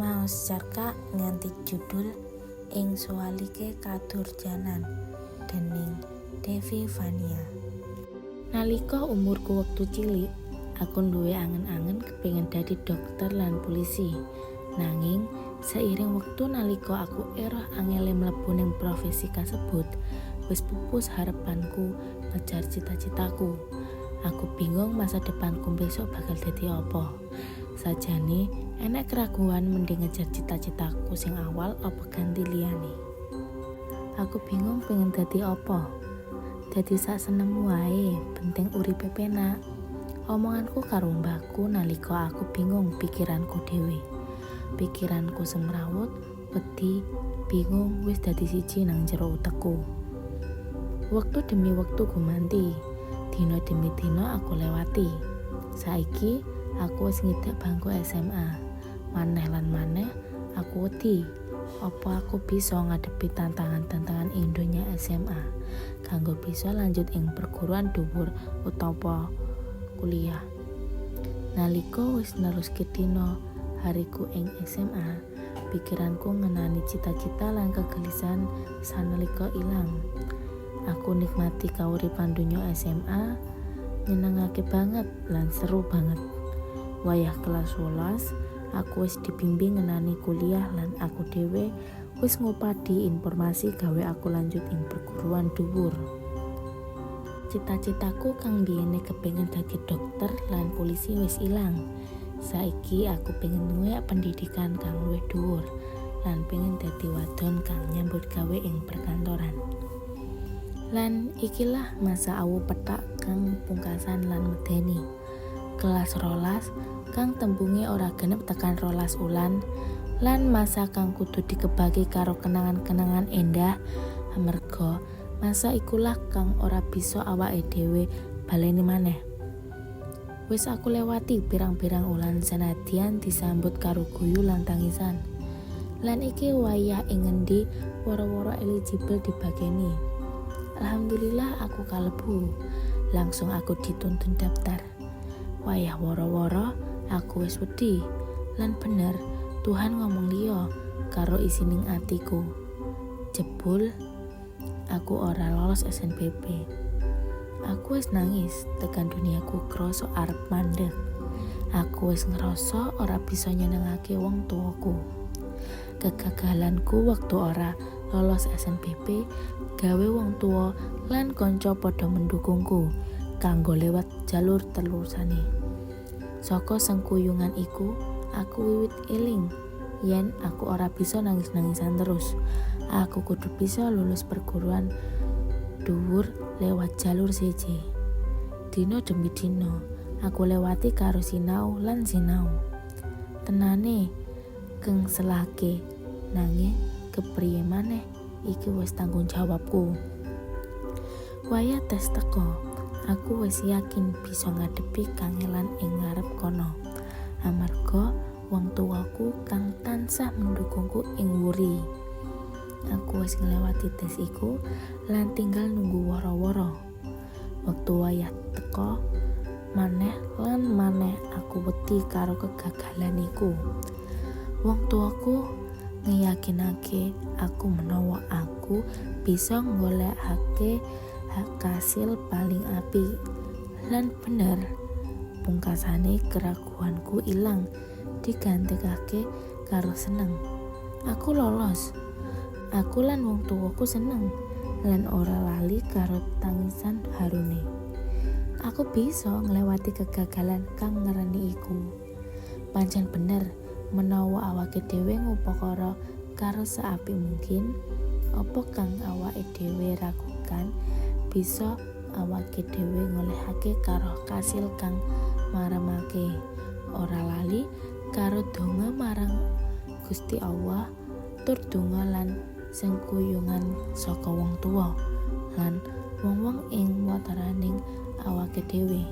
Maos Carka nganti judul Ing Suwalike Kadurjanan dening Devi Vania. Nalika umurku wektu cilik, aku duwe angen-angen kepengin dadi dokter lan polisi. Nanging seiring wektu nalika aku erah angele mlebu ning profesi kasebut, wis pupus harapanku ngejar cita-citaku. Aku bingung masa depanku besok bakal dadi apa. Sajane enek keraguan mending ngejar cita-citaku sing awal apa ganti liyane. Aku bingung pengen dadi apa. Dadi sak senengmu wae, penting uripe penak. Omonganku karo mbahku nalika aku bingung pikiranku dhewe. Pikiranku semrawut, wedi, bingung wis dadi siji nang jero utekku. Waktu demi waktu gumanti, dina demi dina aku lewati. Saiki aku wis ngidak bangku SMA. Maneh lan maneh aku wedi. Apa aku bisa ngadepi tantangan-tantangan Indonya SMA kanggo bisa lanjut ing perguruan dhuwur utawa kuliah. Nalika wis neruske dina hariku ing SMA, pikiranku ngenani cita-cita lan kegelisahan sanalika ilang. Aku nikmati kauripan donya SMA, nyenengake banget lan seru banget. Wayah kelas 11, aku wis dibimbing ngenani kuliah lan aku dhewe wis ngupadi informasi gawe aku lanjut ing perguruan dhuwur. Cita-citaku kang biyene kepengin dadi dokter lan polisi wis ilang. Saiki aku pengen duwe pendidikan kang luwih dhuwur lan pengen dadi wadon kang nyambut gawe ing perkantoran. Lan ikilah masa awu petak kang pungkasan lan medeni. Kelas 12 kang tembunge ora genep tekan 12 ulan lan masa kang kudu dikebagi karo kenangan-kenangan endah amarga masa ikulah kang ora bisa awake dhewe baleni maneh. Wis aku lewati pirang-pirang ulan senadyan disambut karo guyu lan tangisan. Lan iki wayah ing ngendi woro-woro eligible dibageni. Alhamdulillah aku kalebu. Langsung aku dituntun daftar. Wayah woro-woro aku wis wedi. Lan bener Tuhan ngomong liya karo isining atiku. Jebul aku ora lolos SNBP. Aku wis nangis tekan duniaku kroso arep mandeg. Aku wis ngerasa ora bisa nyenengake wong tuaku. Kegagalanku waktu ora lolos SNBP gawe wong tua lan kanca padha mendukungku kanggo lewat jalur telusane. Saka sengkuyungan iku, aku wiwit eling yen aku ora bisa nangis-nangisan terus. Aku kudu bisa lulus perguruan dhuwur lewat jalur siji. Dino demi dino, aku lewati karo sinau lan sinau. Tenane kengselake nanging kepriye maneh iki wis tanggung jawabku. Wayah tes teko, aku wis yakin bisa ngadepi kangelan ing ngarep kono. Amarga wong tuaku kang tansah mendukungku ing wuri. Aku wis nglewati tes iku lan tinggal nunggu woro-woro. Waktu wayah teko maneh lan maneh aku wedi karo kegagalan iku. Wong tuaku ngeyakinake aku menawa aku bisa golekake hasil paling apik. Lan bener, pungkasane keraguanku ilang digantekake karo seneng. Aku lolos. Aku lan wong tuaku seneng lan ora lali karo tangisan harune. Aku bisa nglewati kegagalan kang ngereni iku. Pancen bener menawa awake dhewe ngupakara karo seapik mungkin, apa kang awake dhewe ragukan bisa awake dhewe ngolehake karo kasil kang maramake. Ora lali karo donga marang Gusti Allah, tur donga lan sengkuyungan saka wong tuwa lan wong-wong ing wataraning awake dhewe.